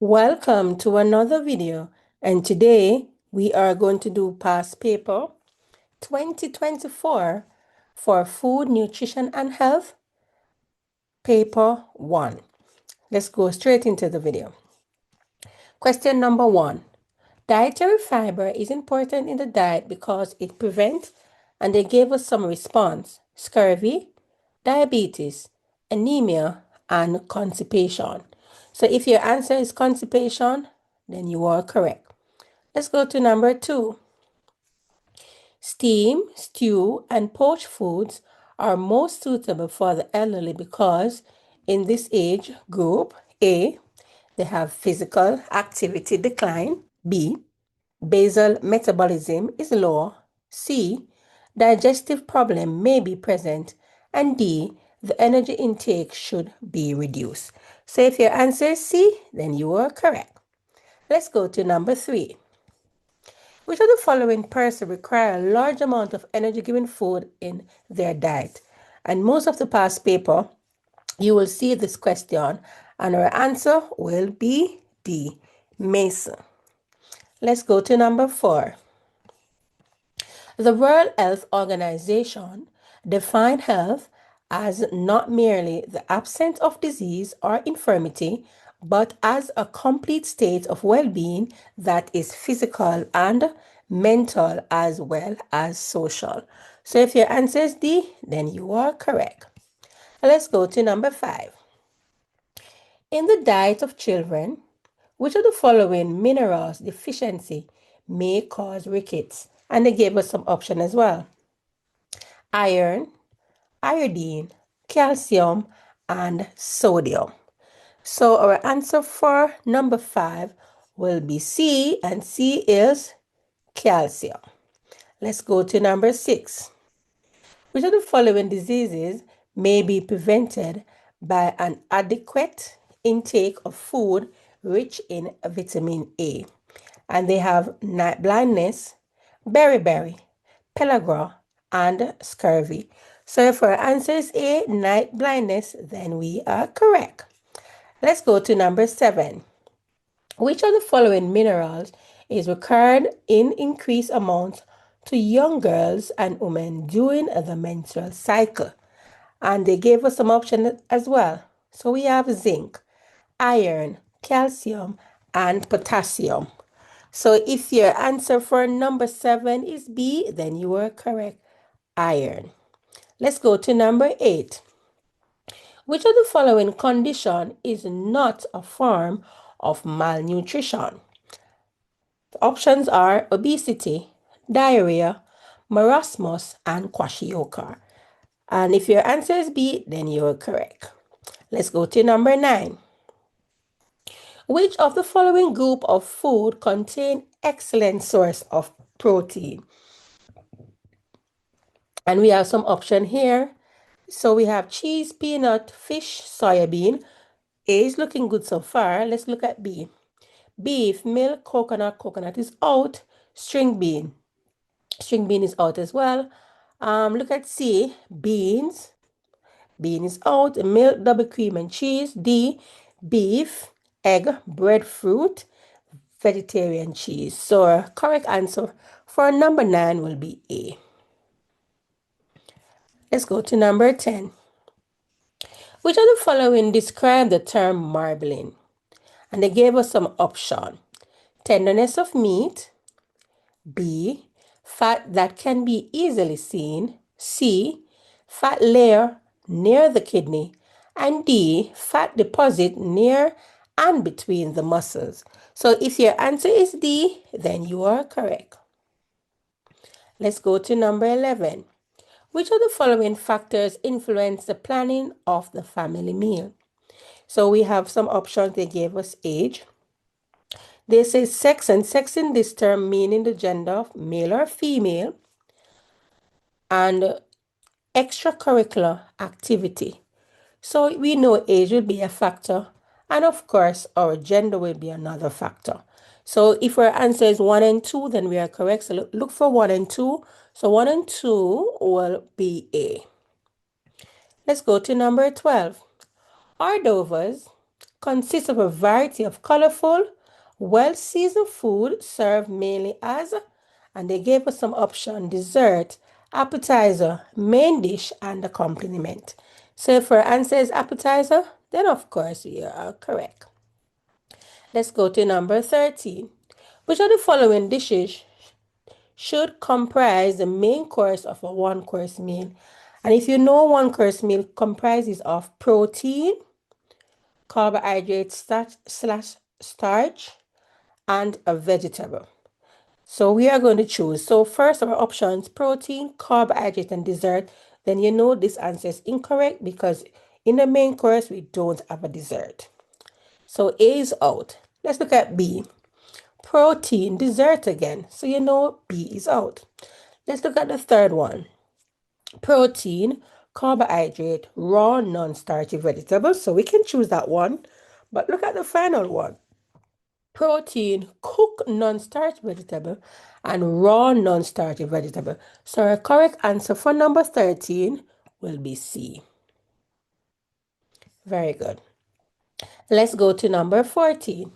Welcome to another video, and today we are going to do past paper 2024 for Food, Nutrition and Health, paper 1. Let's go straight into the video. Question number 1. Dietary fiber is important in the diet because it prevents, and they gave us some response, scurvy, diabetes, anemia, and constipation. So if your answer is constipation, then you are correct. Let's go to number 2. Steam, stew, and poached foods are most suitable for the elderly because in this age group, A, they have physical activity decline, B, basal metabolism is low, C, digestive problem may be present, and D, the energy intake should be reduced. So if your answer is C, then you are correct. Let's go to number 3. Which of the following persons require a large amount of energy-giving food in their diet? And most of the past paper, you will see this question, and our answer will be D, Mason. Let's go to number 4. The World Health Organization defined health as not merely the absence of disease or infirmity, but as a complete state of well-being that is physical and mental as well as social. So if your answer is D, then you are correct. Let's go to number 5. In the diet of children, which of the following minerals deficiency may cause rickets? And they gave us some option as well. Iron, iodine, calcium, and sodium. So our answer for number 5 will be C, and C is calcium. Let's go to number 6. Which of the following diseases may be prevented by an adequate intake of food rich in vitamin A? And they have night blindness, beriberi, pellagra, and scurvy. So if our answer is A, night blindness, then we are correct. Let's go to number 7. Which of the following minerals is required in increased amounts to young girls and women during the menstrual cycle? And they gave us some options as well. So we have zinc, iron, calcium, and potassium. So if your answer for number 7 is B, then you are correct, iron. Let's go to number 8. Which of the following condition is not a form of malnutrition? The options are obesity, diarrhea, marasmus, and kwashiorkor. And if your answer is B, then you are correct. Let's go to number 9. Which of the following group of food contain excellent source of protein? And we have some option here. So we have cheese, peanut, fish, soybean. A is looking good so far. Let's look at B. Beef, milk, coconut. Coconut is out. String bean. String bean is out as well. Look at C. Beans. Bean is out. Milk, double cream and cheese. D. Beef, egg, breadfruit, vegetarian cheese. So our correct answer for number 9 will be A. Let's go to number 10. Which of the following describe the term marbling? And they gave us some option. Tenderness of meat. B, fat that can be easily seen. C, fat layer near the kidney. And D, fat deposit near and between the muscles. So if your answer is D, then you are correct. Let's go to number 11. Which of the following factors influence the planning of the family meal? So we have some options. They gave us age. They say sex, and sex in this term meaning the gender of male or female, and extracurricular activity. So we know age will be a factor, and of course our gender will be another factor. So if our answer is 1 and 2, then we are correct. So look for 1 and 2. So 1 and 2 will be A. Let's go to number 12. Hors d'oeuvres consists of a variety of colorful, well-seasoned food served mainly as, and they gave us some option, dessert, appetizer, main dish, and accompaniment. So if our answer is appetizer, then of course we are correct. Let's go to number 13. Which of the following dishes should comprise the main course of a one-course meal? And if you know, one-course meal comprises of protein, carbohydrate slash starch, and a vegetable. So we are going to choose. So first our options, protein, carbohydrate, and dessert. Then you know this answer is incorrect because in the main course, we don't have a dessert. So A is out. Let's look at B. Protein, dessert again. So you know B is out. Let's look at the third one. Protein, carbohydrate, raw non-starchy vegetables. So we can choose that one. But look at the final one. Protein, cooked non-starch vegetable, and raw non-starchy vegetable. So our correct answer for number 13 will be C. Very good. Let's go to number 14.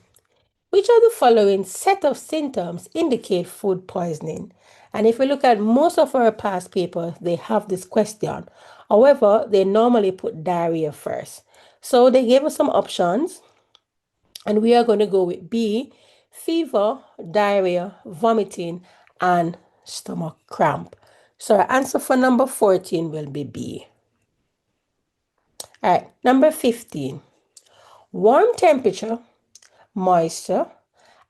Which of the following set of symptoms indicate food poisoning? And if we look at most of our past papers, they have this question. However, they normally put diarrhea first. So they gave us some options, and we are going to go with B, fever, diarrhea, vomiting, and stomach cramp. So our answer for number 14 will be B. All right, number 15. Warm temperature, moisture,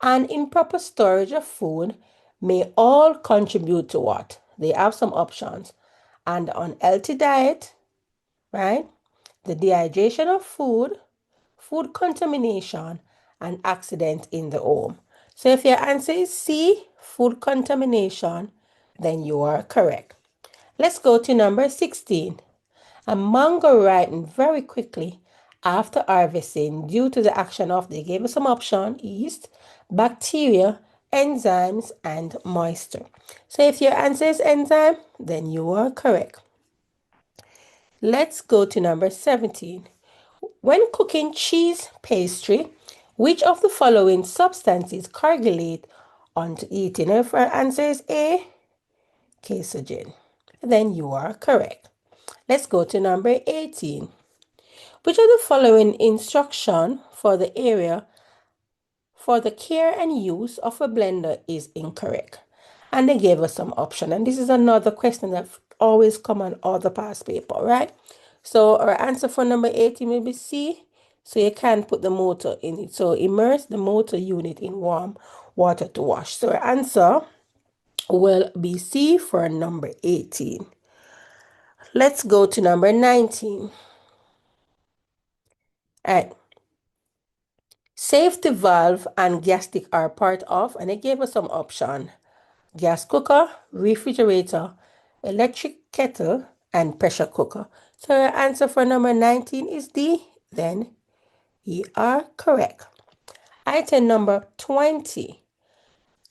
and improper storage of food may all contribute to what? They have some options. An unhealthy diet, right? The dehydration of food, food contamination, and accident in the home. So if your answer is C, food contamination, then you are correct. Let's go to number 16. A mango ripened very quickly after harvesting due to the action of, they gave us some option, yeast, bacteria, enzymes, and moisture. So if your answer is enzyme, then you are correct. Let's go to number 17. When cooking cheese pastry, which of the following substances coagulate onto eating? If our answer is A, caseogen, then you are correct. Let's go to number 18. Which of the following instruction for the area for the care and use of a blender is incorrect? And they gave us some option. And this is another question that always come on all the past paper, right? So our answer for number 18 will be C. So you can put the motor in it. So immerse the motor unit in warm water to wash. So our answer will be C for number 18. Let's go to number 19. All right. Safety valve and gas stick are part of, and it gave us some option. Gas cooker, refrigerator, electric kettle, and pressure cooker. So your answer for number 19 is D. Then you are correct. Item number 20.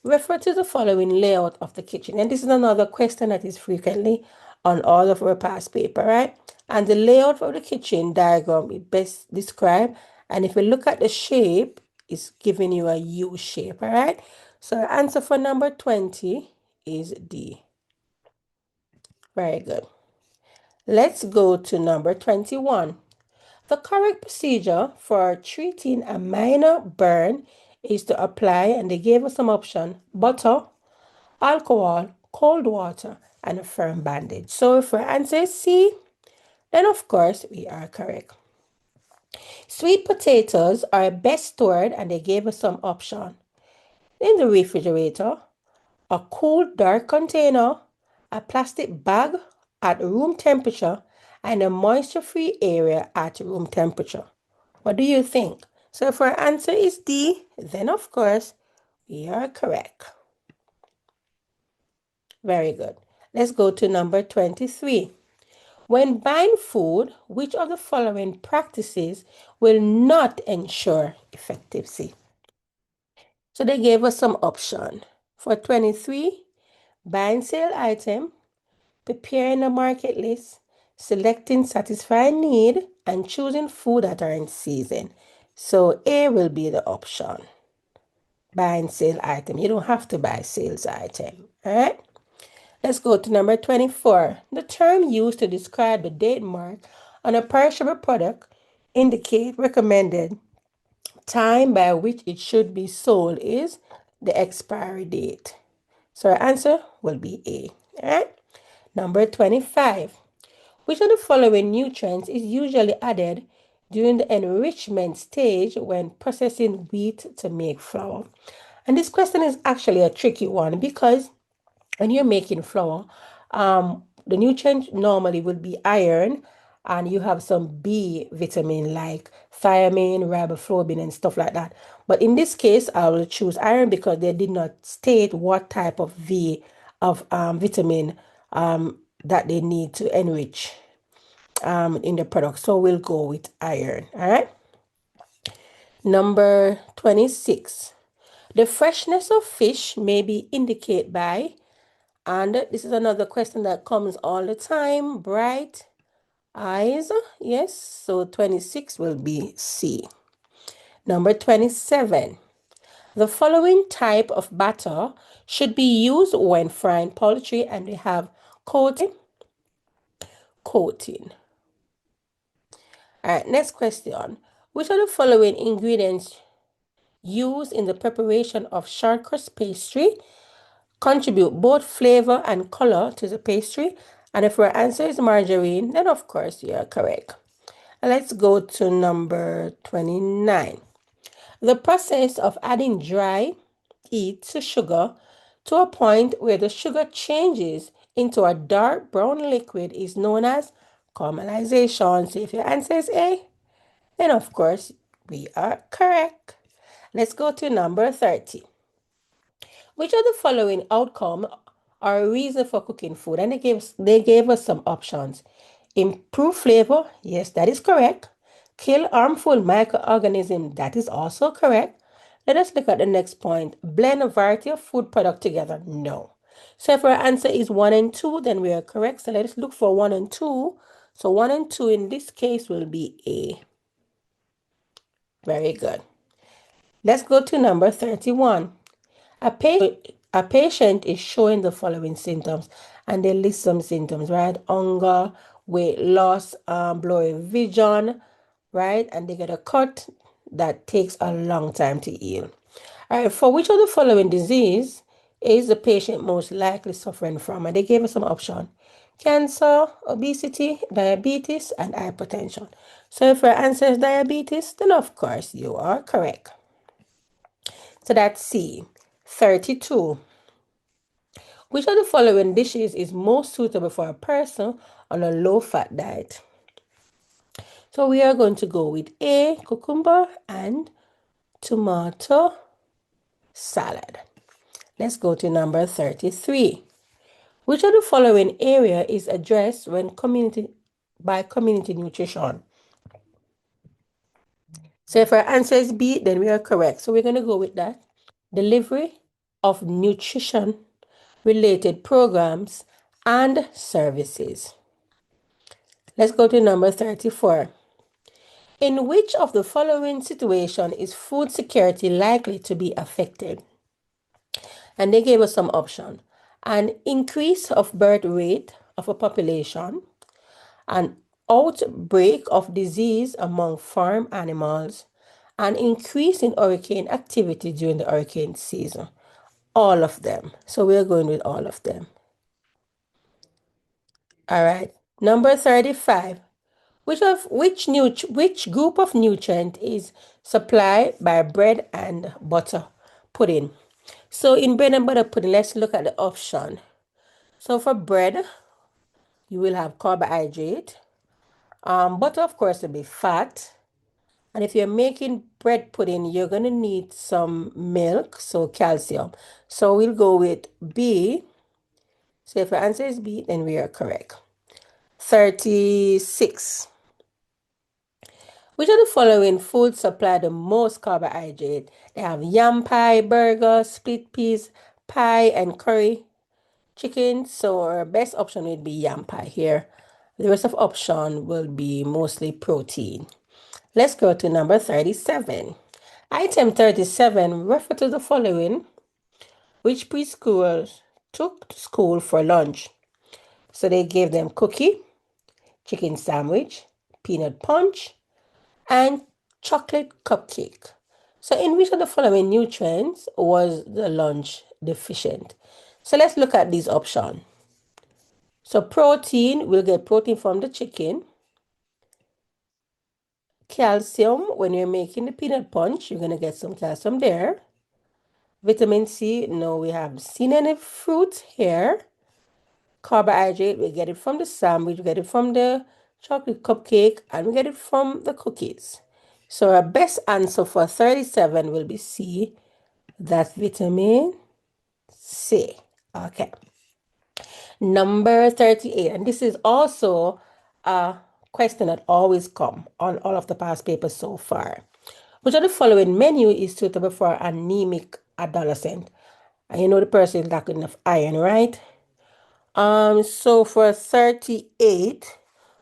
Refer to the following layout of the kitchen. And this is another question that is frequently on all of our past paper, right? And the layout of the kitchen diagram is best described. And if we look at the shape, it's giving you a U shape, all right? So our answer for number 20 is D. Very good. Let's go to number 21. The correct procedure for treating a minor burn is to apply, and they gave us some option, butter, alcohol, cold water, and a firm bandage. So if our answer is C, then of course we are correct. Sweet potatoes are best stored, and they gave us some option, in the refrigerator, a cool dark container, a plastic bag at room temperature, and a moisture-free area at room temperature. What do you think? So if our answer is D, then of course we are correct. Very good. Let's go to number 23. When buying food, which of the following practices will not ensure effectiveness? So they gave us some option. For 23, buying sale item, preparing a market list, selecting satisfying need, and choosing food that are in season. So A will be the option. Buy and sale item. You don't have to buy sales item. All right. Let's go to number 24. The term used to describe the date mark on a perishable product indicate recommended time by which it should be sold is the expiry date. So our answer will be A. All right. Number 25. Which of the following nutrients is usually added during the enrichment stage when processing wheat to make flour? And this question is actually a tricky one because when you're making flour, the nutrient normally would be iron, and you have some B vitamin like thiamine, riboflavin, and stuff like that. But in this case, I will choose iron because they did not state what type of vitamin that they need to enrich in the product. So we'll go with iron. All right. Number 26. The freshness of fish may be indicated by, and this is another question that comes all the time, bright eyes. Yes, so 26 will be C. Number 27. The following type of batter should be used when frying poultry, and we have coating. All right, next question. Which of the following ingredients used in the preparation of short crust pastry contribute both flavor and color to the pastry? And if our answer is margarine, then of course you are correct. And let's go to number 29. The process of adding dry heat to sugar to a point where the sugar changes into a dark brown liquid is known as caramelization. So if your answer is A, then of course we are correct. Let's go to number 30. Which of the following outcome are a reason for cooking food? And they gave us some options. Improve flavor, yes, that is correct. Kill harmful microorganisms, that is also correct. Let us look at the next point. Blend a variety of food product together, no. So if our answer is 1 and 2, then we are correct. So let us look for 1 and 2. So 1 and 2 in this case will be A. Very good. Let's go to number 31. A patient is showing the following symptoms, and they list some symptoms, right? Hunger, weight loss, blurry vision, right? And they get a cut that takes a long time to heal. All right, for which of the following disease is the patient most likely suffering from? And they gave us some option. Cancer, obesity, diabetes, and hypertension. So if your answer is diabetes, then of course you are correct. So that's C. 32. Which of the following dishes is most suitable for a person on a low-fat diet? So we are going to go with A, cucumber and tomato salad. Let's go to number 33. Which of the following area is addressed when by community nutrition? So if our answer is B, then we are correct. So we're going to go with that. Delivery of nutrition related programs and services. Let's go to number 34. In which of the following situation is food security likely to be affected? And they gave us some options. An increase of birth rate of a population, an outbreak of disease among farm animals, an increase in hurricane activity during the hurricane season. All of them. So we're going with all of them. All right. Number 35. Which group of nutrient is supplied by bread and butter pudding? So in bread and butter pudding, let's look at the option. So for bread, you will have carbohydrate. Butter, of course, will be fat. And if you're making bread pudding, you're going to need some milk, so calcium. So we'll go with B. So if your answer is B, then we are correct. 36. Which of the following foods supply the most carbohydrate? They have yam pie, burger, split peas, pie, and curry chicken. So our best option would be yam pie here. The rest of option will be mostly protein. Let's go to number 37. Item 37, refer to the following. Which preschoolers took to school for lunch? So they gave them cookie, chicken sandwich, peanut punch, and chocolate cupcake. So in which of the following nutrients was the lunch deficient? So let's look at these options. So protein, we'll get protein from the chicken. Calcium, when you're making the peanut punch, you're going to get some calcium there. Vitamin C, no, we haven't seen any fruit here. Carbohydrate, we get it from the sandwich, we get it from the chocolate cupcake, and we get it from the cookies. So our best answer for 37 will be C, that's vitamin C. Okay. Number 38, and this is also a question that always come on all of the past papers so far. Which of the following menu is suitable for anemic adolescent? And you know the person is lacking enough iron, right? So for 38,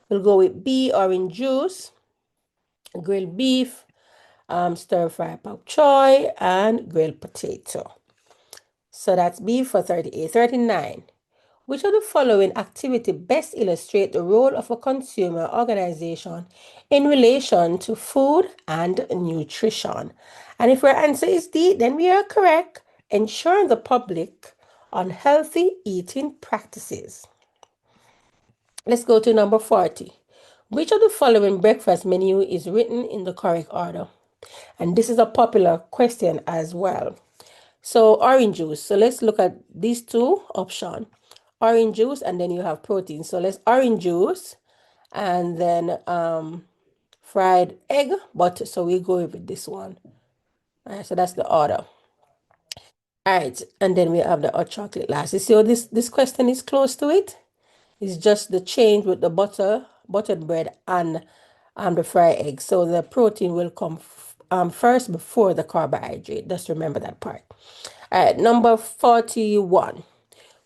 we'll go with B, orange juice, grilled beef, stir fry pak choy, and grilled potato. So that's B for 38. 39. Which of the following activity best illustrate the role of a consumer organization in relation to food and nutrition? And if our answer is D, then we are correct, ensuring the public on healthy eating practices. Let's go to number 40. Which of the following breakfast menu is written in the correct order? And this is a popular question as well. So orange juice. So let's look at these two options. Orange juice and then you have protein. So let's orange juice and then fried egg. But so we go with this one. All right, so that's the order. All right, and then we have the hot chocolate last. You see how this question is close to it? It's just the change with the buttered bread and the fried egg. So the protein will come first before the carbohydrate. Just remember that part. All right, number 41.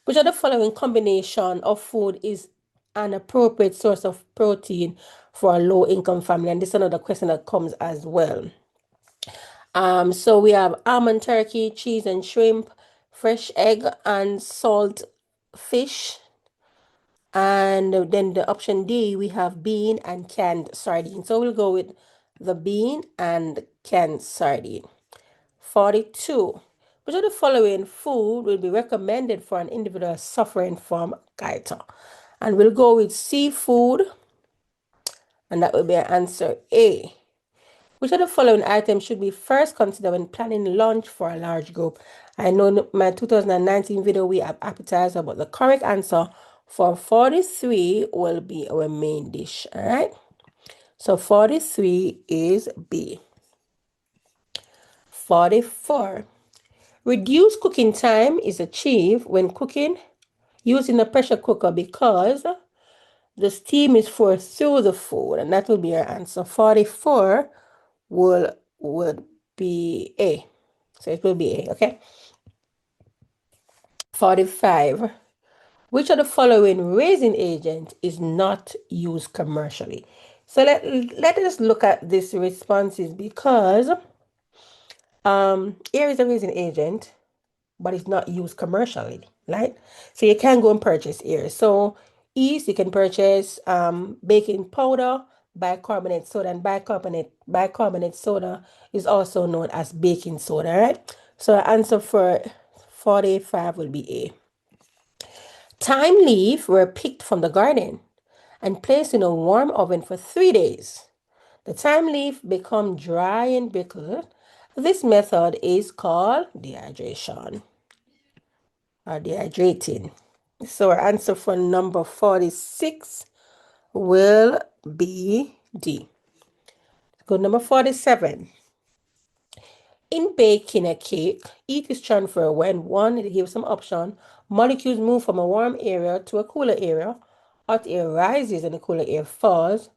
Which of the following combination of food is an appropriate source of protein for a low-income family? And this is another question that comes as well. So we have almond turkey, cheese and shrimp, fresh egg and salt fish. And then the option D, we have bean and canned sardine. So we'll go with the bean and canned sardine. 42. Which of the following food will be recommended for an individual suffering from goiter? And we'll go with seafood. And that will be answer A. Which of the following items should be first considered when planning lunch for a large group? I know in my 2019 video we have appetizer, but the correct answer for 43 will be our main dish. All right. So 43 is B. 44. Reduced cooking time is achieved when cooking using a pressure cooker because the steam is forced through the food, and that will be our answer. 44 would be A. So it will be A, okay? 45. Which of the following raising agent is not used commercially? So let us look at these responses because here is a raising agent, but it's not used commercially, right? So you can go and purchase here. So yeast, you can purchase baking powder, bicarbonate soda, and bicarbonate soda is also known as baking soda, right? So our answer for 45 will be A. Thyme leaves were picked from the garden and placed in a warm oven for 3 days. The thyme leaf become dry and brittle. This method is called dehydration or dehydrating. So our answer for number 46 will be D. Go number 47. In baking a cake, heat is transferred when one, it gives some option, molecules move from a warm area to a cooler area, hot air rises and the cooler air falls,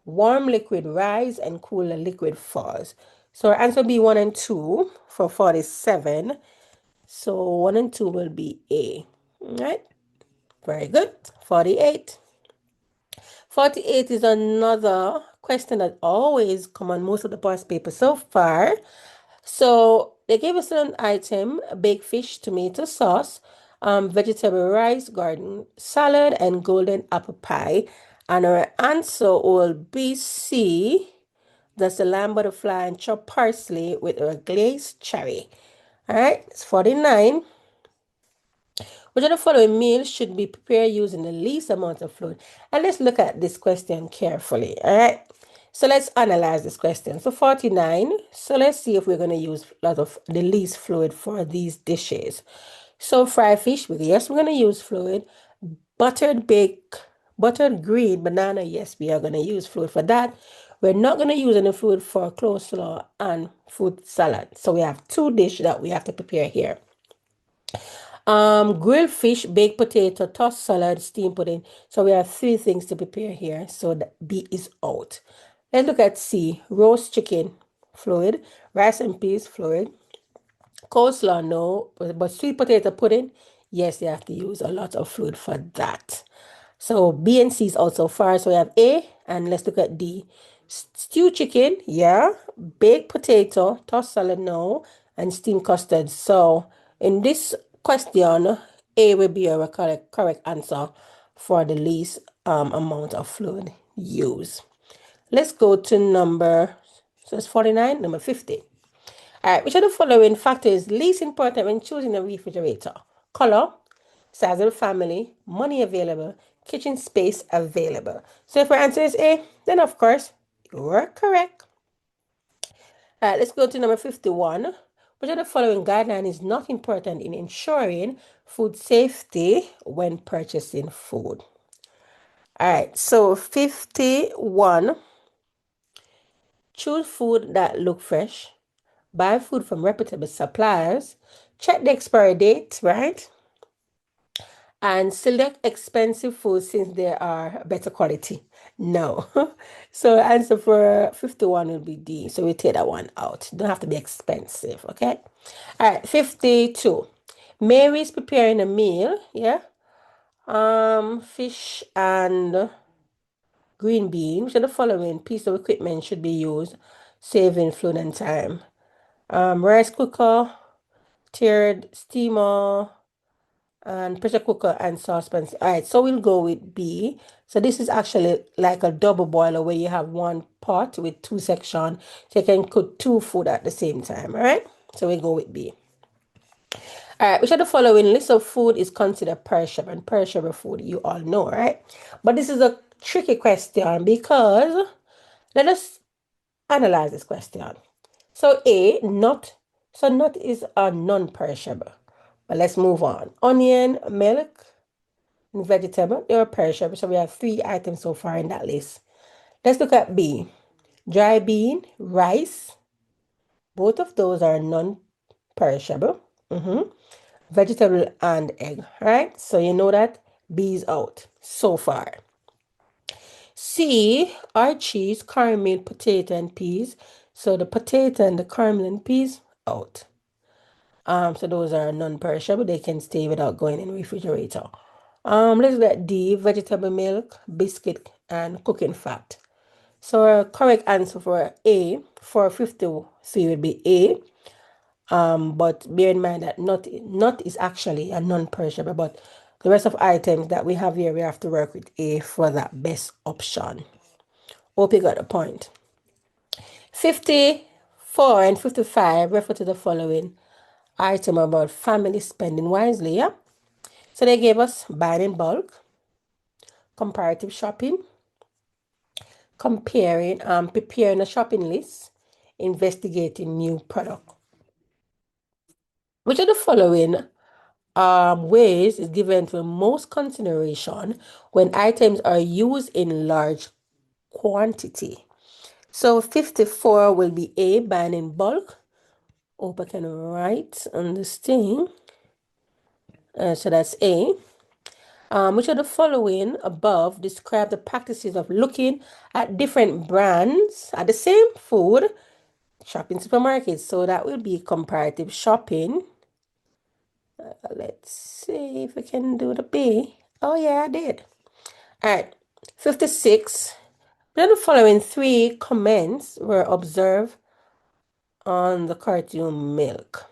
warm liquid rise and cooler liquid falls. So our answer will be 1 and 2 for 47. So 1 and 2 will be A. All right. Very good. 48. 48 is another question that always come on most of the past papers so far. So they gave us an item, baked fish, tomato sauce, vegetable rice, garden salad, and golden apple pie. And our answer will be C. That's the lamb butterfly and chopped parsley with a glazed cherry. All right, it's 49. Which of the following meals should be prepared using the least amount of fluid? And let's look at this question carefully. All right. So let's analyze this question. So 49. So let's see if we're going to use a lot of the least fluid for these dishes. So fried fish, yes, we're going to use fluid. Buttered green banana, yes, we are going to use fluid for that. We're not going to use any fluid for coleslaw and fruit salad. So we have two dishes that we have to prepare here. Grilled fish, baked potato, tossed salad, steamed pudding. So we have three things to prepare here. So the B is out. Let's look at C. Roast chicken, fluid. Rice and peas, fluid. Coleslaw, no. But sweet potato pudding, yes, you have to use a lot of fluid for that. So B and C is also far. So we have A, and let's look at D. Stew chicken, yeah. Baked potato, tossed salad, no. And steamed custard. So in this question, A will be our correct answer for the least amount of fluid used. Let's go to so it's 49, number 50. All right, which of the following factors least important when choosing a refrigerator? Color, size of the family, money available, kitchen space available. So if our answer is A, then of course, you're correct. All right, let's go to number 51. Which of the following guideline is not important in ensuring food safety when purchasing food? All right, so 51, choose food that look fresh, buy food from reputable suppliers, check the expiry date, right? And select expensive food since they are better quality. No. So answer for 51 will be D. So we take that one out. Don't have to be expensive, okay? All right, 52. Mary's preparing a meal, yeah? Fish and green bean. Which of the following piece of equipment should be used, saving food and time? Rice cooker, tiered steamer, and pressure cooker and saucepan. All right, so we'll go with B. So this is actually like a double boiler where you have one pot with two sections. So you can cook two food at the same time, all right? So we go with B. All right, which of the following list of food is considered perishable? And perishable food, you all know, right? But this is a tricky question because let us analyze this question. So A, nut. So nut is a non-perishable. But let's move on. Onion, milk, and vegetable, they are perishable. So we have three items so far in that list. Let's look at B. Dry bean, rice. Both of those are non-perishable. Vegetable and egg, right? So you know that B is out so far. C are cheese, caramel, potato, and peas. So the potato and the caramel and peas out. So those are non-perishable. They can stay without going in the refrigerator. Let's look at D, vegetable milk, biscuit, and cooking fat. So our correct answer for A, for 53 would be A. But bear in mind that nut is actually a non-perishable, but the rest of items that we have here, we have to work with A for that best option. Hope you got the point. 54 and 55 refer to the following item about family spending wisely, yeah? So they gave us buying in bulk, comparative shopping, preparing a shopping list, investigating new product. Which of the following ways is given to most consideration when items are used in large quantity? So 54 will be A, buying in bulk. Hope I can write on this thing. So that's A. Which of the following above describe the practices of looking at different brands at the same food shopping supermarkets? So that will be comparative shopping. Let's see if we can do the B. Oh yeah, I did. All right, 56. Then the following three comments were observed on the cartoon milk.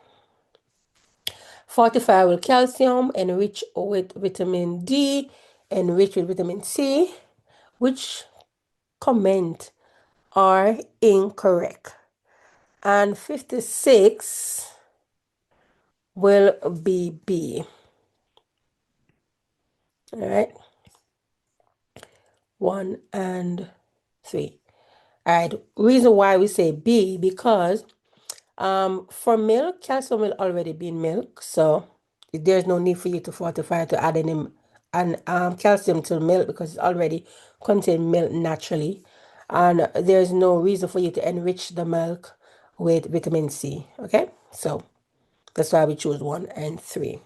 Fortified with calcium, enriched with vitamin D, enriched with vitamin C. Which comment are incorrect? And 56 will be B. All right. 1 and 3. All right. Reason why we say B, because for milk, calcium will already be in milk, so there's no need for you to fortify to add any calcium to milk because it already contains milk naturally, and there's no reason for you to enrich the milk with vitamin C. Okay, so that's why we choose 1 and 3.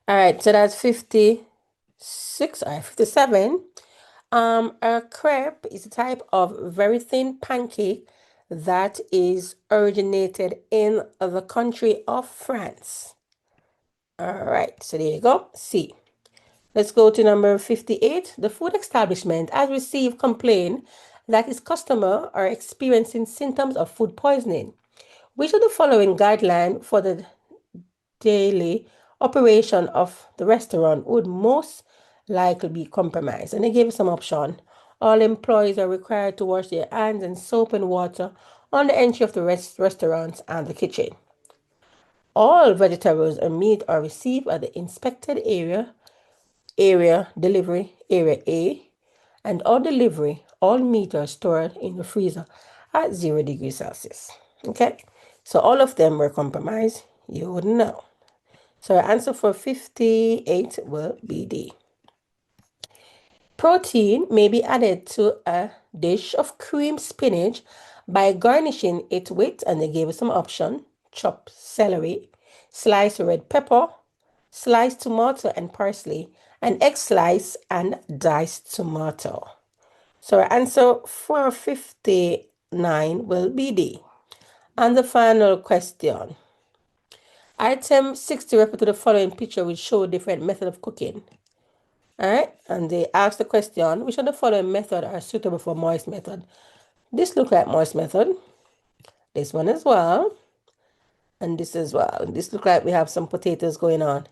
All right, so that's 56. All right, 57. A crepe is a type of very thin pancake that is originated in the country of France. All right, so there you go. C. Let's go to number 58. The food establishment has received complaint that its customers are experiencing symptoms of food poisoning. Which of the following guideline for the daily operation of the restaurant would most likely be compromised? And they gave some option. All employees are required to wash their hands in soap and water on the entry of the restaurants and the kitchen. All vegetables and meat are received at the inspected area delivery area A, and all meat are stored in the freezer at 0 degrees Celsius. Okay, so all of them were compromised. You wouldn't know. So our answer for 58 will be D. Protein may be added to a dish of creamed spinach by garnishing it with, and they gave us some option, chopped celery, sliced red pepper, sliced tomato and parsley, and egg slice and diced tomato. So our answer for 59 will be D. And the final question. Item 60 refer to the following picture which show different method of cooking. All right, and they ask the question, which of the following method are suitable for moist method? This look like moist method. This one as well. And this as well. This look like we have some potatoes going on.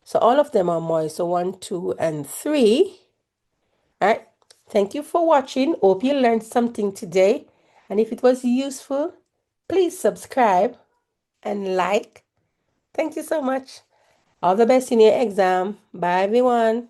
So all of them are moist. So 1, 2, and 3. All right. Thank you for watching. Hope you learned something today. And if it was useful, please subscribe and like. Thank you so much. All the best in your exam. Bye, everyone.